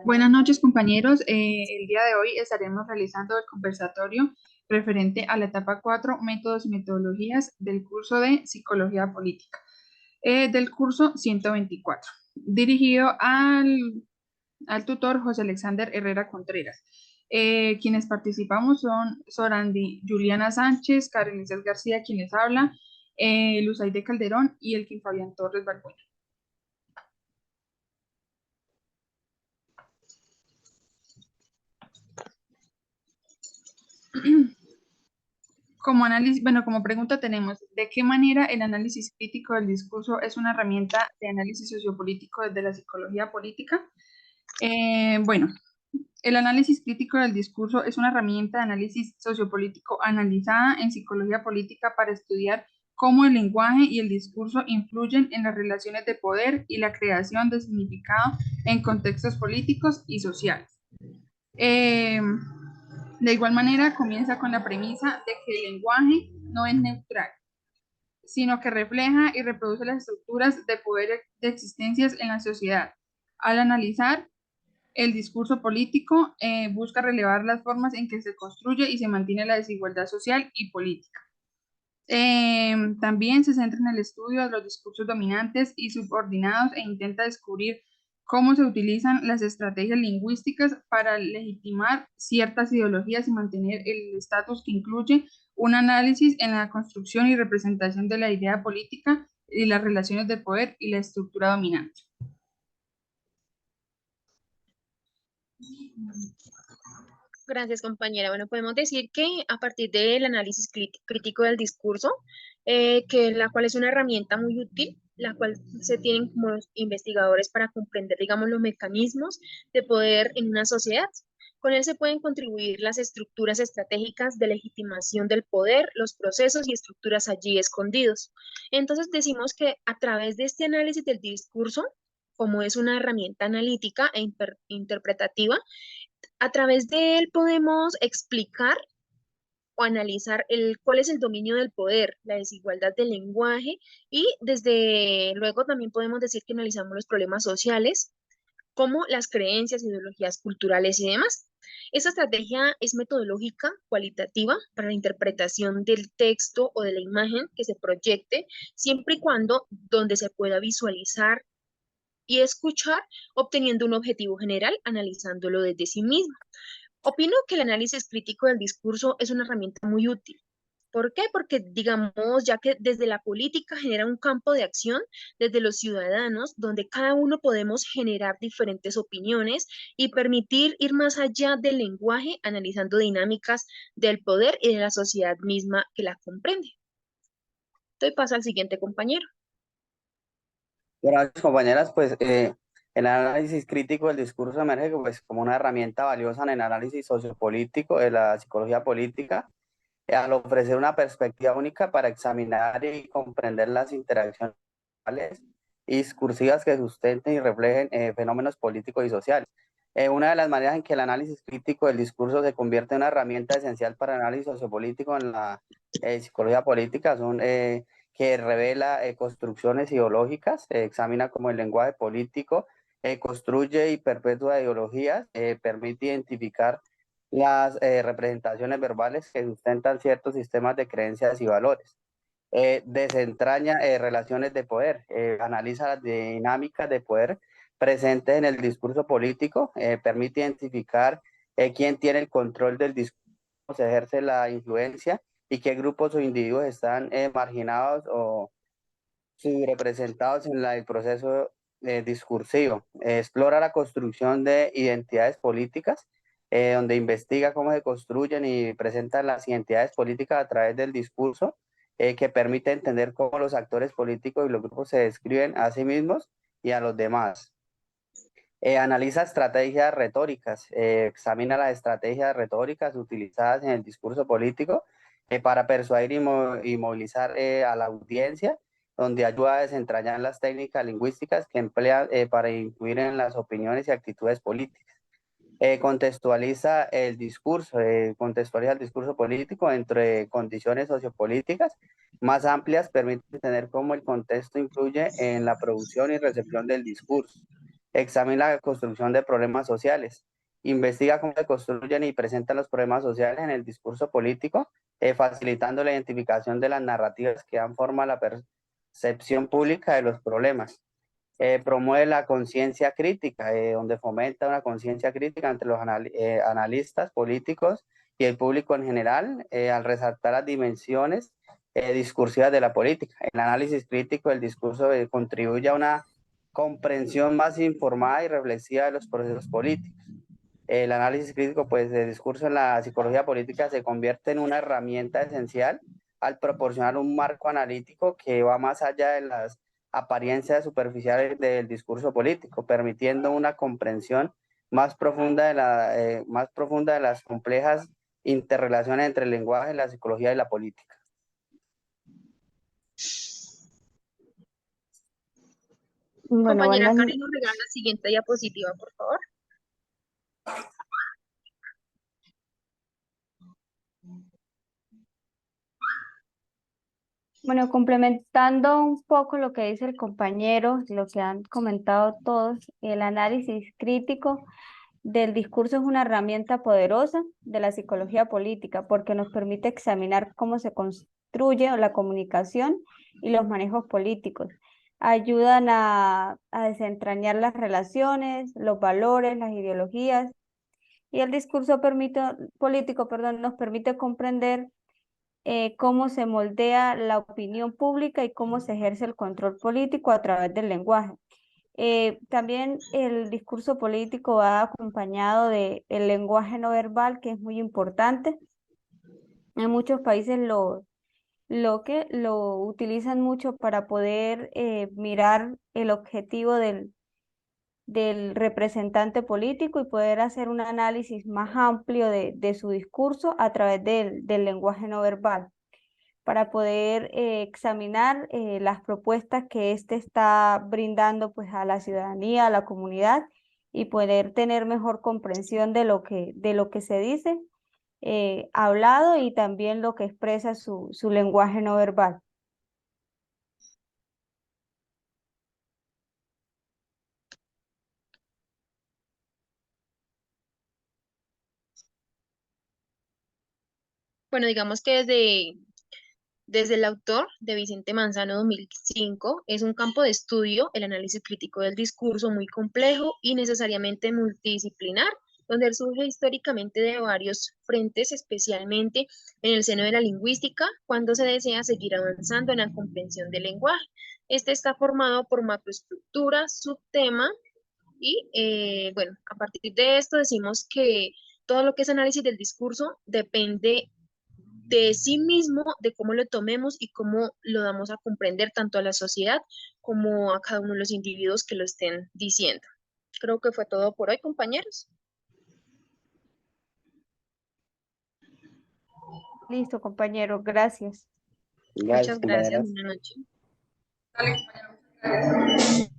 Buenas noches, compañeros. El día de hoy estaremos realizando el conversatorio referente a la etapa 4, métodos y metodologías del curso de Psicología Política, del curso 124, dirigido al tutor José Alexander Herrera Contreras. Quienes participamos son Sorandi Juliana Sánchez, Karen Lizeth García, quien les habla, Luzaide Calderón y Elkin Fabián Torres Balbuena. Como análisis, bueno, como pregunta tenemos, ¿de qué manera el análisis crítico del discurso es una herramienta de análisis sociopolítico desde la psicología política? Bueno, el análisis crítico del discurso es una herramienta de análisis sociopolítico analizada en psicología política para estudiar cómo el lenguaje y el discurso influyen en las relaciones de poder y la creación de significado en contextos políticos y sociales. Eh, de igual manera, comienza con la premisa de que el lenguaje no es neutral, sino que refleja y reproduce las estructuras de poder de existencias en la sociedad. Al analizar el discurso político, busca relevar las formas en que se construye y se mantiene la desigualdad social y política. También se centra en el estudio de los discursos dominantes y subordinados e intenta descubrir cómo se utilizan las estrategias lingüísticas para legitimar ciertas ideologías y mantener el estatus, que incluye un análisis en la construcción y representación de la idea política y las relaciones de poder y la estructura dominante. Gracias, compañera. Bueno, podemos decir que a partir del análisis crítico del discurso, que la cual es una herramienta muy útil, la cual se tienen como los investigadores para comprender, digamos, los mecanismos de poder en una sociedad. Con él se pueden contribuir las estructuras estratégicas de legitimación del poder, los procesos y estructuras allí escondidos. Entonces decimos que a través de este análisis del discurso, como es una herramienta analítica e interpretativa, a través de él podemos explicar o analizar cuál es el dominio del poder, la desigualdad del lenguaje y desde luego también podemos decir que analizamos los problemas sociales como las creencias, ideologías culturales y demás. Esta estrategia es metodológica, cualitativa, para la interpretación del texto o de la imagen que se proyecte, siempre y cuando donde se pueda visualizar y escuchar, obteniendo un objetivo general, analizándolo desde sí mismo. Opino que el análisis crítico del discurso es una herramienta muy útil. ¿Por qué? Porque, digamos, ya que desde la política genera un campo de acción, desde los ciudadanos, donde cada uno podemos generar diferentes opiniones y permitir ir más allá del lenguaje, analizando dinámicas del poder y de la sociedad misma que la comprende. Doy paso al siguiente compañero. Gracias, compañeras. Pues el análisis crítico del discurso emerge pues, como una herramienta valiosa en el análisis sociopolítico de la psicología política, al ofrecer una perspectiva única para examinar y comprender las interacciones y discursivas que sustenten y reflejen fenómenos políticos y sociales. Una de las maneras en que el análisis crítico del discurso se convierte en una herramienta esencial para el análisis sociopolítico en la psicología política son que revela construcciones ideológicas, examina cómo el lenguaje político construye y perpetúa ideologías, permite identificar las representaciones verbales que sustentan ciertos sistemas de creencias y valores. Desentraña relaciones de poder, analiza las dinámicas de poder presentes en el discurso político, permite identificar quién tiene el control del discurso, se ejerce la influencia y qué grupos o individuos están marginados o subrepresentados en el proceso discursivo. Explora la construcción de identidades políticas, donde investiga cómo se construyen y presentan las identidades políticas a través del discurso, que permite entender cómo los actores políticos y los grupos se describen a sí mismos y a los demás. Analiza estrategias retóricas, examina las estrategias retóricas utilizadas en el discurso político para persuadir y movilizar a la audiencia, donde ayuda a desentrañar las técnicas lingüísticas que emplea para influir en las opiniones y actitudes políticas. Contextualiza el discurso político entre condiciones sociopolíticas más amplias, permite entender cómo el contexto influye en la producción y recepción del discurso. examina la construcción de problemas sociales, investiga cómo se construyen y presentan los problemas sociales en el discurso político, facilitando la identificación de las narrativas que dan forma a la percepción pública de los problemas. Promueve la conciencia crítica, donde fomenta una conciencia crítica entre los analistas políticos y el público en general, al resaltar las dimensiones discursivas de la política. El análisis crítico del discurso contribuye a una comprensión más informada y reflexiva de los procesos políticos. El análisis crítico, pues, de discurso en la psicología política se convierte en una herramienta esencial al proporcionar un marco analítico que va más allá de las apariencias superficiales del discurso político, permitiendo una comprensión más profunda de las complejas interrelaciones entre el lenguaje, la psicología y la política. Bueno, Compañera Karen, nos regala la siguiente diapositiva, por favor. Bueno, complementando un poco lo que dice el compañero, lo que han comentado todos, el análisis crítico del discurso es una herramienta poderosa de la psicología política porque nos permite examinar cómo se construye la comunicación y los manejos políticos. Ayudan a desentrañar las relaciones, los valores, las ideologías, y el discurso político, nos permite comprender cómo se moldea la opinión pública y cómo se ejerce el control político a través del lenguaje. También el discurso político va acompañado del lenguaje no verbal, que es muy importante. En muchos países lo utilizan mucho para poder mirar el objetivo del representante político y poder hacer un análisis más amplio de su discurso a través del lenguaje no verbal, para poder examinar las propuestas que éste está brindando pues a la ciudadanía, a la comunidad, y poder tener mejor comprensión de lo que se dice hablado, y también lo que expresa su lenguaje no verbal. Bueno, digamos que desde el autor de Vicente Manzano 2005, es un campo de estudio, el análisis crítico del discurso, muy complejo y necesariamente multidisciplinar, donde él surge históricamente de varios frentes, especialmente en el seno de la lingüística, cuando se desea seguir avanzando en la comprensión del lenguaje. Este está formado por macroestructura, subtema y, bueno, a partir de esto decimos que todo lo que es análisis del discurso depende de sí mismo, de cómo lo tomemos y cómo lo damos a comprender tanto a la sociedad como a cada uno de los individuos que lo estén diciendo. Creo que fue todo por hoy, compañeros. Listo, compañero, gracias. Gracias, Muchas gracias. compañeras. Buenas noches. Dale, compañero, muchas gracias.